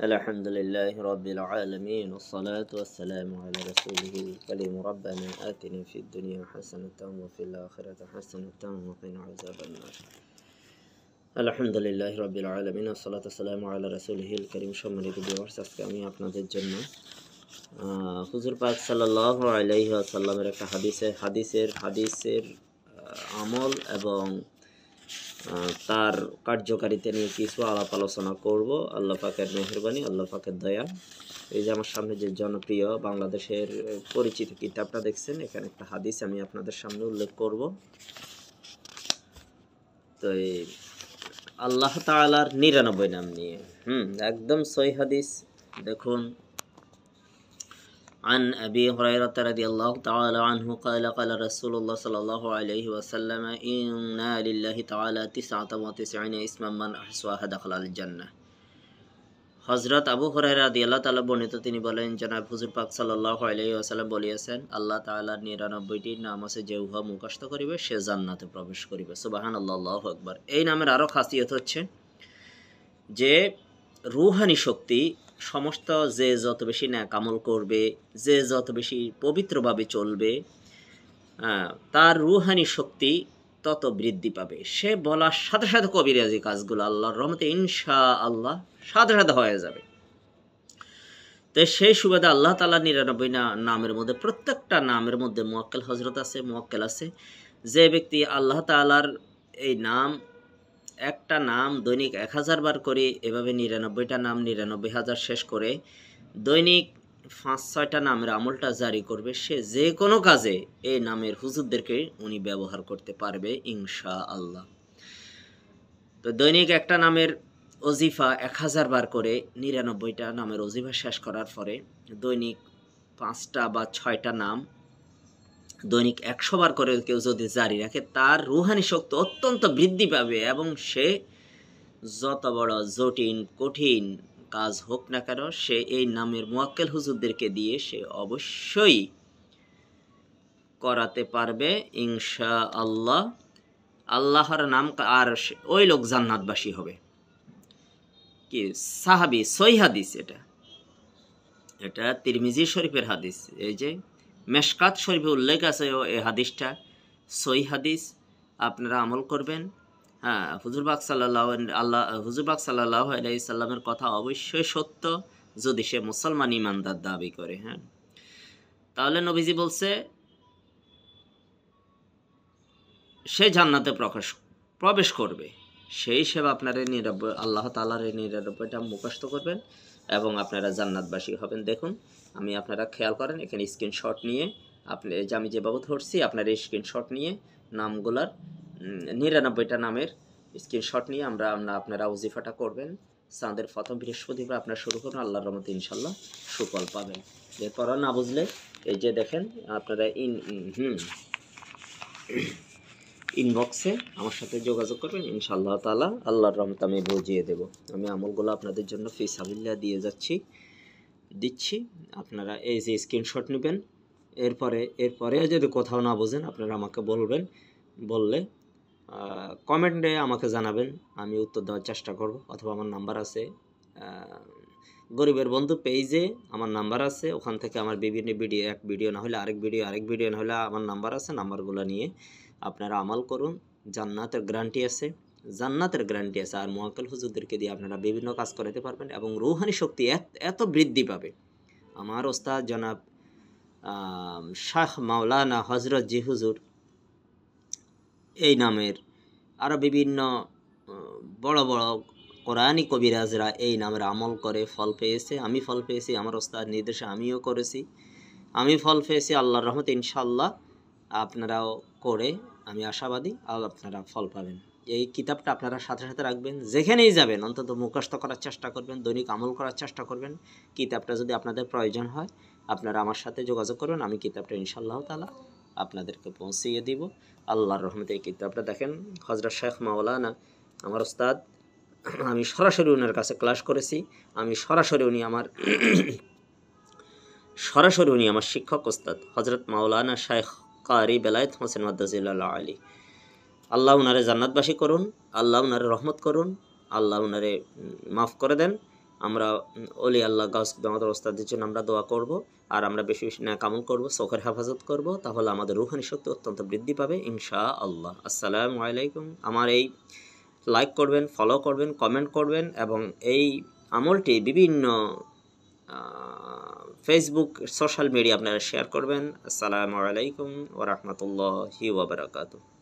الحمد لله رب العالمين والصلاة والسلام على رسوله الكريم ربنا آتنا في الدنيا حسنة وفي الآخرة حسنة وقنا عذاب النار الحمد لله رب العالمين والصلاة والسلام على رسوله الكريم সম্মানিত ভিউয়ার্স আজকে আমি আপনাদের জন্য হুজুর পাক সাল্লাল্লাহু আলাইহি ওয়াসাল্লামের একটা হাদিসের আমল এবং তার কার্যকারিতা নিয়ে কিছু আলাপ আলোচনা করব। আল্লাহ পাকের মেহেরবানি, আল্লাহ পাকের দয়া। এই যে আমার সামনে যে জনপ্রিয় বাংলাদেশের পরিচিত কিতাবটা দেখছেন, এখানে একটা হাদিস আমি আপনাদের সামনে উল্লেখ করব। তো এই আল্লাহ তাআলার 99 নাম নিয়ে একদম সহিহ হাদিস। দেখুন, عن أبي هريرة رضي الله تعالى عنه قال قال رسول الله صلى الله عليه وسلم إن لله تعالى 99 اسما من أحصاها دخل الجنة। হযরত আবু হুরায়রা রাদিয়াল্লাহু তাআলা বর্ণিত, তিনি বলেন, জনাব হুজুর পাক সাল্লাল্লাহু আলাইহি ওয়াসাল্লাম বলিয়াছেন, আল্লাহ তাআলার 99টি নাম আছে, যে উহা মুখস্থ করিবে সে জান্নাতে প্রবেশ করিবে। সুবহানাল্লাহ, আল্লাহু আকবার। এই নামের আরো খাসিয়ত হচ্ছে যে রূহানি শক্তি, সমস্ত যে যত বেশি নেক আমল করবে, যে যত বেশি পবিত্রভাবে চলবে, তার রূহানি শক্তি তত বৃদ্ধি পাবে। সে বলার সাথে সাথে কবিরাজি কাজগুলো আল্লাহর রহমতে ইনশাআল্লাহ সাথে সাথে হয়ে যাবে। তো সেই সুবাদে আল্লাহ তাআলার 99 নামের মধ্যে প্রত্যেকটা নামের মধ্যে মুয়াক্কেল হযরত আছে, মুয়াক্কেল আছে। যে ব্যক্তি আল্লাহ তাআলার এই নাম, একটা নাম দৈনিক 1000 বার করে, এভাবে 99টা নাম 99,000 শেষ করে দৈনিক 5-6টা নামের আমলটা জারি করবে, সে যে কোনো কাজে এই নামের হুজুরদেরকে উনি ব্যবহার করতে পারবে ইনশাআল্লাহ। তো দৈনিক একটা নামের ওজিফা 1000 বার করে 99টা নামের ওজিফা শেষ করার পরে দৈনিক 5টা বা 6টা নাম দৈনিক 100 বার করে কেউ যদি জারি রাখে, তার রূহানি শক্তি অত্যন্ত বৃদ্ধি পাবে এবং সে যত বড় জটিল কঠিন কাজ হোক না কেন, সে এই নামের মুয়াক্কেল হুজুরদেরকে দিয়ে সে অবশ্যই করাতে পারবে ইনশাআল্লাহ। আল্লাহর নাম, আর ওই লোক জান্নাতবাসী হবে। কি সাহাবী, সহিহ হাদিস। এটা তিরমিজি শরীফের হাদিস। এই যে মেশকাত শরীফে উল্লেখ আছে এই হাদিসটা সহিহ হাদিস। আপনারা আমল করবেন। হুজুর পাক সাল্লাল্লাহু আলাইহি সাল্লামের কথা অবশ্যই সত্য, যদি সে মুসলমান ইমানদার দাবি করে। তাহলে নবীজি বলছে সে জান্নাতে প্রবেশ করবে। সেই হিসেবে আপনারা আল্লাহ তাআলার 99টা মুখস্থ করবেন এবং আপনারা জান্নাতবাসী হবেন। দেখুন, আমি আপনারা খেয়াল করেন, এখানে স্ক্রিনশট নিয়ে আপনি, যে আমি যেভাবে ধরছি, আপনারা স্ক্রিনশট নিয়ে নামগুলার 99টা নামের স্ক্রিনশট নিয়ে আপনারা ওজিফাটা করবেন। চাঁদের প্রথম বৃহস্পতিবার আপনারা শুরু করুন, আল্লাহর রহমতে ইনশাল্লাহ সুফল পাবেন। এরপর না বুঝলে এই যে দেখেন, আপনারা ইনবক্সে আমার সাথে যোগাযোগ করবেন ইনশাআল্লাহ তাআলা, আল্লাহর রহমতে আমি বুঝিয়ে দেব। আমি আমলগুলো আপনাদের জন্য ফি সাবিলিল্লাহ দিয়ে দিচ্ছি। আপনারা এই যে স্ক্রিনশট নেবেন। এরপরে যদি কোথাও না বোঝেন, আপনারা আমাকে বললে কমেন্টে আমাকে জানাবেন, আমি উত্তর দেওয়ার চেষ্টা করব। অথবা আমার নাম্বার আছে, গরিবের বন্ধু পেজে আমার নাম্বার আছে, ওখান থেকে আমার বিভিন্ন ভিডিও, এক ভিডিও না হলে আরেক ভিডিও না হলে আমার নাম্বার আছে, নাম্বারগুলো নিয়ে আপনারা আমল করুন। জান্নাতের গ্যারান্টি আছে। আর মুয়াক্কেল হুজুরদেরকে দিয়ে আপনারা বিভিন্ন কাজ করাতে পারবেন এবং রূহানি শক্তি এত বৃদ্ধি পাবে। আমার ওস্তাদ জনাব শাহ মাওলানা হযরত জি হুজুর এই নামের আরও বিভিন্ন বড় বড় কোরআনি কবিরাজরা এই নামের আমল করে ফল পেয়েছে। আমি ফল পেয়েছি, আমার ওস্তাদ নির্দেশে আমিও করেছি, আমি ফল পেয়েছি। আল্লাহর রহমতে ইনশাআল্লাহ আপনারাও করে, আমি আশাবাদী আপনারা ফল পাবেন। এই কিতাবটা আপনারা সাথে সাথে রাখবেন, যেখানেই যাবেন অন্তত মুখস্থ করার চেষ্টা করবেন, দৈনিক আমল করার চেষ্টা করবেন। কিতাবটা যদি আপনাদের প্রয়োজন হয়, আপনারা আমার সাথে যোগাযোগ করবেন, আমি কিতাবটা ইনশাআল্লাহ তাআলা আপনাদেরকে পৌঁছিয়ে দিব আল্লাহর রহমতে। এই কিতাবটা দেখেন, হযরত শেখ মাওলানা আমার ওস্তাদ, আমি সরাসরি ওনার কাছে ক্লাস করেছি, সরাসরি উনি আমার শিক্ষক ওস্তাদ হযরত মাওলানা শেখ কারি বেলায়েত হোসেন মাদ্দাজিল্লাহ আলী। আল্লাহ উনারে জান্নাতবাসী করুন, আল্লাহ উনারে রহমত করুন, আল্লাহ উনারে মাফ করে দেন আমরা ওলি আল্লাহ গাউস আমাদের ওস্তাদের জন্য আমরা দোয়া করব, আর আমরা বেশি বেশি নেক আমল করব, চোখের হেফাজত করব, তাহলে আমাদের রুহানি শক্তি অত্যন্ত বৃদ্ধি পাবে ইনশাআল্লাহ। আসসালামু আলাইকুম। আমার এই লাইক করবেন, ফলো করবেন, কমেন্ট করবেন, এবং এই আমলটি বিভিন্ন ফেসবুক সোশ্যাল মিডিয়া আপনারা শেয়ার করবেন। আসসালামু আলাইকুম ওয়া রাহমাতুল্লাহি ওয়া বারাকাতুহু।